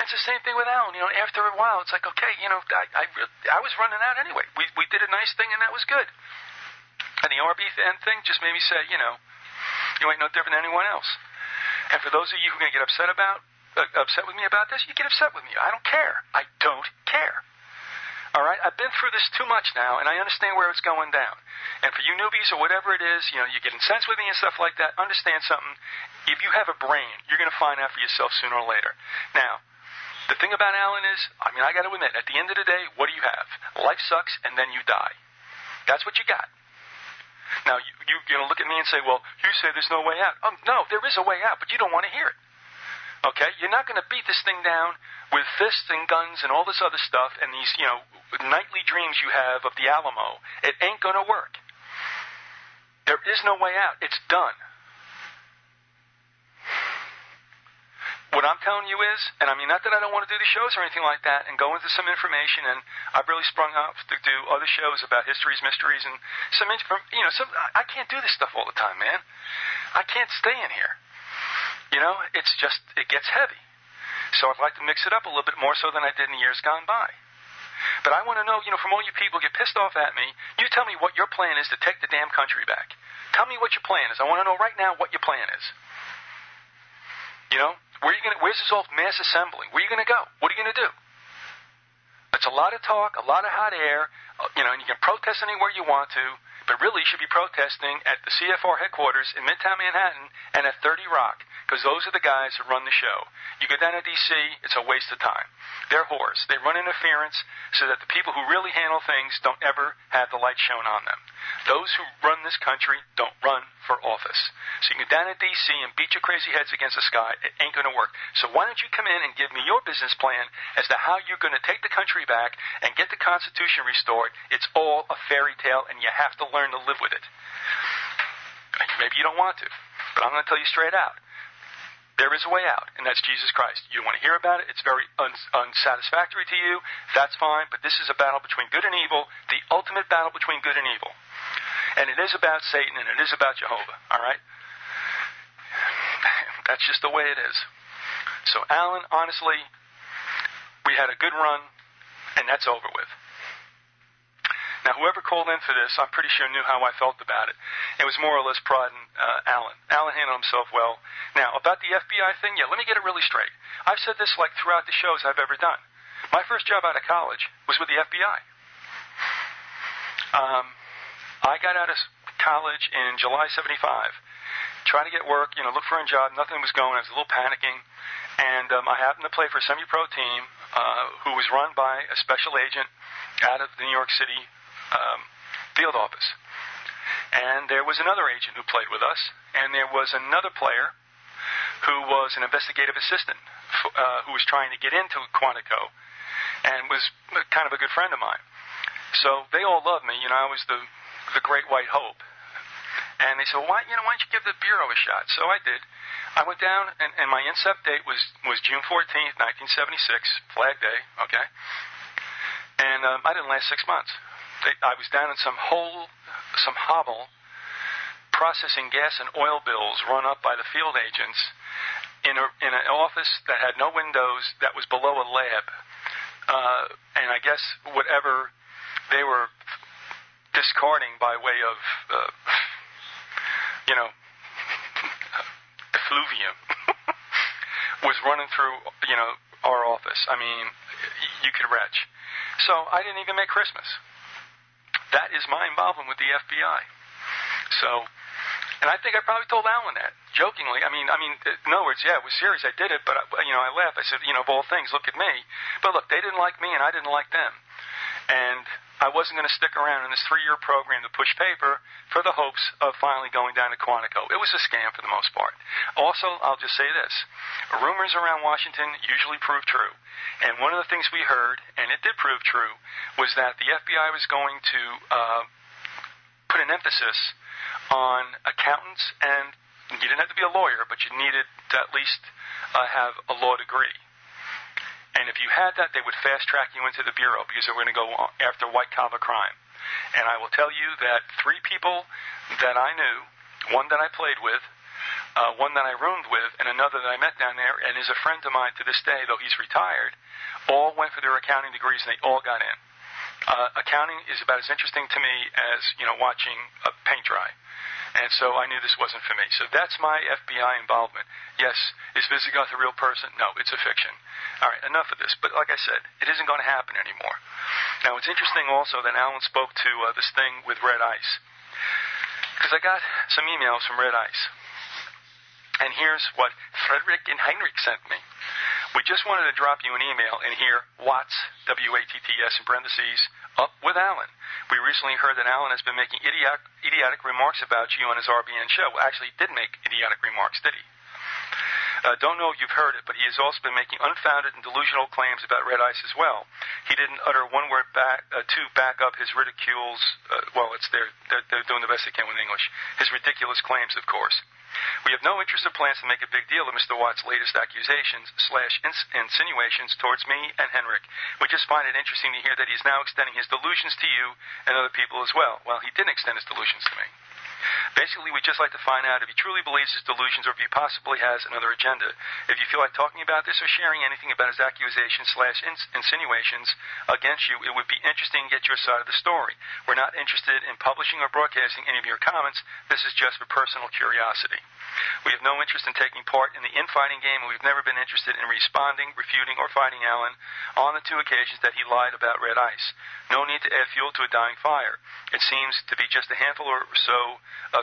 it's the same thing with Alan. After a while, it's like, okay, I was running out anyway. We did a nice thing, and that was good. And the RB thing just made me say, you ain't no different than anyone else. And for those of you who are going to get upset with me about this, you get upset with me. I don't care. I don't care. All right? I've been through this too much now, and I understand where it's going down. And for you newbies or whatever it is, you're getting sense with me and stuff like that, understand something. If you have a brain, you're going to find out for yourself sooner or later. Now, the thing about Alan is, I got to admit, at the end of the day, what do you have? Life sucks, and then you die. That's what you got. Now, you're going to look at me and say, well, you say there's no way out. No, there is a way out, but you don't want to hear it. Okay? You're not going to beat this thing down with fists and guns and all this other stuff and these, nightly dreams you have of the Alamo. It ain't going to work. There is no way out. It's done. What I'm telling you is, and not that I don't want to do the shows or anything like that and go into some information, and I've really sprung up to do other shows about histories, mysteries, and I can't do this stuff all the time, man. I can't stay in here. It's just, it gets heavy. So I'd like to mix it up a little bit more so than I did in the years gone by. But I want to know, from all you people who get pissed off at me, you tell me what your plan is to take the damn country back. Tell me what your plan is. I want to know right now what your plan is. Where's this old mass assembly? Where are you going to go? What are you going to do? It's a lot of talk, a lot of hot air, and you can protest anywhere you want to, but really you should be protesting at the CFR headquarters in Midtown Manhattan and at 30 Rock, because those are the guys who run the show. You go down to D.C., it's a waste of time. They're whores. They run interference so that the people who really handle things don't ever have the light shown on them. Those who run this country don't run for office. So you can go down to D.C. and beat your crazy heads against the sky. It ain't going to work. So why don't you come in and give me your business plan as to how you're going to take the country back and get the Constitution restored. It's all a fairy tale, and you have to learn to live with it. Maybe you don't want to, but I'm going to tell you straight out. There is a way out, and that's Jesus Christ. You don't want to hear about it. It's very unsatisfactory to you. That's fine, but this is a battle between good and evil, the ultimate battle between good and evil. And it is about Satan, and it is about Jehovah, all right? That's just the way it is. So, Alan, honestly, we had a good run, and that's over with. Now, whoever called in for this, I'm pretty sure knew how I felt about it. It was more or less pride in Alan. Alan handled himself well. Now, about the FBI thing, let me get it really straight. I've said this throughout the shows I've ever done. My first job out of college was with the FBI. I got out of college in July 75, trying to get work, look for a job. Nothing was going. I was a little panicking. And I happened to play for a semi-pro team who was run by a special agent out of the New York City field office. And there was another agent who played with us, and there was another player who was an investigative assistant who was trying to get into Quantico and was kind of a good friend of mine. So they all loved me. I was the great white hope. And they said, well, why don't you give the Bureau a shot? So I did. I went down, and my incept date was June 14th, 1976, Flag Day, okay? And I didn't last 6 months. I was down in some hovel, processing gas and oil bills run up by the field agents in an office that had no windows, that was below a lab. And I guess whatever they were discarding by way of, effluvium was running through, our office. I mean, you could retch. So I didn't even make Christmas. That is my involvement with the FBI. So, and I think I probably told Alan that, jokingly. I mean, in other words, yeah, it was serious. I did it, but, I laughed. I said, of all things, look at me. But look, they didn't like me, and I didn't like them. And I wasn't going to stick around in this 3-year program to push paper for the hopes of finally going down to Quantico. It was a scam for the most part. Also, I'll just say this. Rumors around Washington usually prove true. And one of the things we heard, and it did prove true, was that the FBI was going to put an emphasis on accountants, and you didn't have to be a lawyer, but you needed to at least have a law degree. And if you had that, they would fast-track you into the Bureau because they were going to go after white-collar crime. And I will tell you that 3 people that I knew, one that I played with, one that I roomed with, and another that I met down there, and is a friend of mine to this day, though he's retired, all went for their accounting degrees, and they all got in. Accounting is about as interesting to me as, watching paint dry. And so I knew this wasn't for me. So that's my FBI involvement. Yes, is Vyzygoth a real person? No, it's a fiction. All right, enough of this. But like I said, it isn't going to happen anymore. Now, it's interesting also that Alan spoke to this thing with Red Ice. Because I got some emails from Red Ice. And here's what Frederick and Heinrich sent me. We just wanted to drop you an email and hear Watts, W-A-T-T-S in parentheses, up with Alan. We recently heard that Alan has been making idiotic remarks about you on his RBN show. Well, actually, he did make idiotic remarks, did he? Don't know if you've heard it, but he has also been making unfounded and delusional claims about Red Ice as well. He didn't utter one word to back up his ridicules. They're doing the best they can with English. His ridiculous claims, of course. We have no interest or plans to make a big deal of Mr. Watt's latest accusations / insinuations towards me and Henrik. We just find it interesting to hear that he's now extending his delusions to you and other people as well. Well, he didn't extend his delusions to me. Basically, we'd just like to find out if he truly believes his delusions or if he possibly has another agenda. If you feel like talking about this or sharing anything about his accusations / insinuations against you, it would be interesting to get your side of the story. We're not interested in publishing or broadcasting any of your comments. This is just for personal curiosity. We have no interest in taking part in the infighting game, and we've never been interested in responding, refuting, or fighting Alan on the 2 occasions that he lied about Red Ice. No need to add fuel to a dying fire. It seems to be just a handful or so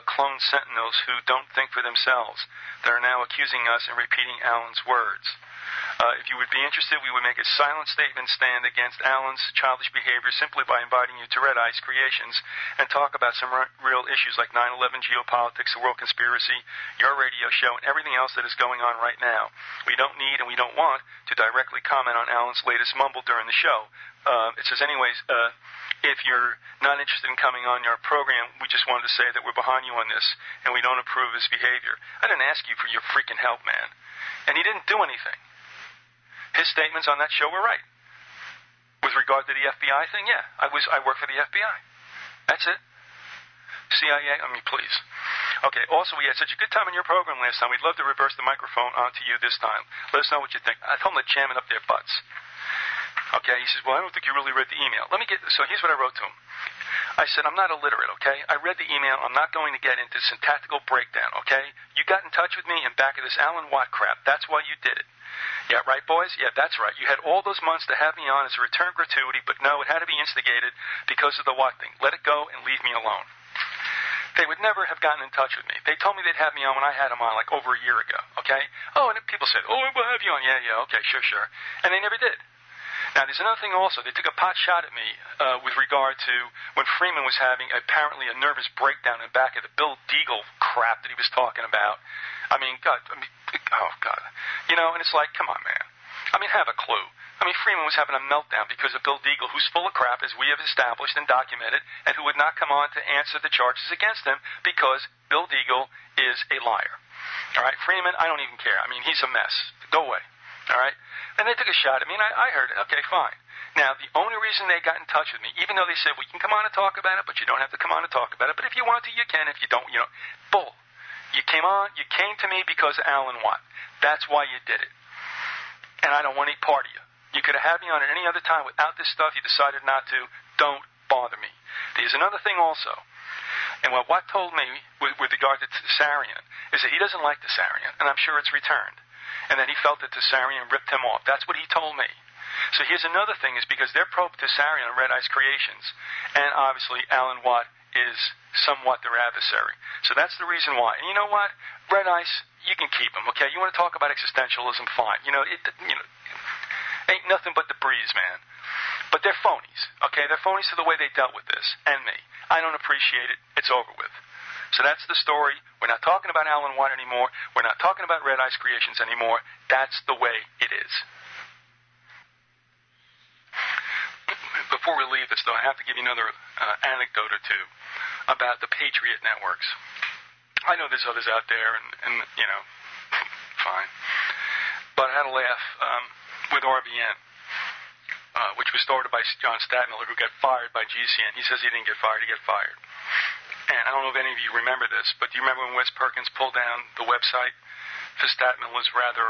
clone sentinels who don't think for themselves that are now accusing us and repeating Alan's words. If you would be interested, we would make a silent statement stand against Alan's childish behavior simply by inviting you to Red Ice Creations and talk about some real issues like 9/11, geopolitics, the world conspiracy, your radio show, and everything else that is going on right now. We don't need and we don't want to directly comment on Alan's latest mumble during the show. It says, anyways, if you're not interested in coming on our program, we just wanted to say that we're behind you on this, and we don't approve of his behavior. I didn't ask you for your freaking help, man. And he didn't do anything. His statements on that show were right. With regard to the FBI thing, yeah, I work for the FBI. That's it. CIA, please. Okay, also, we had such a good time in your program last time. We'd love to reverse the microphone onto you this time. Let us know what you think. I told them to jam it up their butts. Okay, he says, well, I don't think you really read the email. So here's what I wrote to him. I said, I'm not illiterate, okay? I read the email. I'm not going to get into syntactical breakdown, okay? You got in touch with me in back of this Alan Watt crap. That's why you did it. Yeah, right, boys? Yeah, that's right. You had all those months to have me on as a return gratuity, but no, it had to be instigated because of the Watt thing. Let it go and leave me alone. They would never have gotten in touch with me. They told me they'd have me on when I had them on, like, over a year ago, okay? Oh, and people said, oh, we'll have you on. Yeah, okay, sure. And they never did. Now, there's another thing also. They took a pot shot at me with regard to when Freeman was having apparently a nervous breakdown in the back of the Bill Deagle crap that he was talking about. Oh, God. And it's like, come on, man. Have a clue. Freeman was having a meltdown because of Bill Deagle, who's full of crap, as we have established and documented, and who would not come on to answer the charges against him because Bill Deagle is a liar. All right, Freeman, I don't even care. He's a mess. Go away. All right? And they took a shot at me, and I heard it. Okay, fine. Now, the only reason they got in touch with me, even though they said, well, you can come on and talk about it, but you don't have to come on and talk about it. But if you want to, you can. If you don't, bull. You came to me because of Alan Watt. That's why you did it. And I don't want any part of you. You could have had me on at any other time without this stuff. You decided not to. Don't bother me. There's another thing also. And what Watt told me with regard to Tsarian is that he doesn't like Tsarian, and I'm sure it's returned. And that he felt that Tsarian ripped him off. That's what he told me. So here's another thing, is because they're pro-Tsarian on Red Ice Creations, and obviously Alan Watt is somewhat their adversary. So that's the reason why. And you know what? Red Ice, you can keep them, okay? You want to talk about existentialism, fine. Ain't nothing but the breeze, man. But they're phonies, okay? They're phonies to the way they dealt with this, and me. I don't appreciate it. It's over with. So that's the story. We're not talking about Alan Watt anymore. We're not talking about Red Ice Creations anymore. That's the way it is. Before we leave this, though, I have to give you another anecdote or two about the Patriot networks. I know there's others out there, and fine. But I had a laugh with RBN, which was started by John Stadtmiller, who got fired by GCN. He says he didn't get fired. He got fired. And I don't know if any of you remember this, but do you remember when Wes Perkins pulled down the website? Fistatman was rather